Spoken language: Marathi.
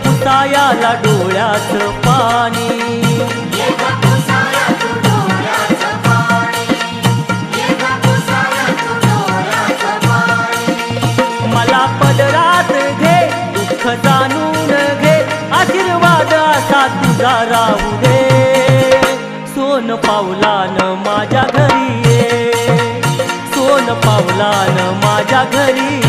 पुसायाला डोळ्याचं पाणी, मला पदरात घे दुःख जाणून घे, आशीर्वाद असा तुझा राहू दे. सोन पावलानं माझ्या घरी ये, सोन पावलानं माझ्या घरी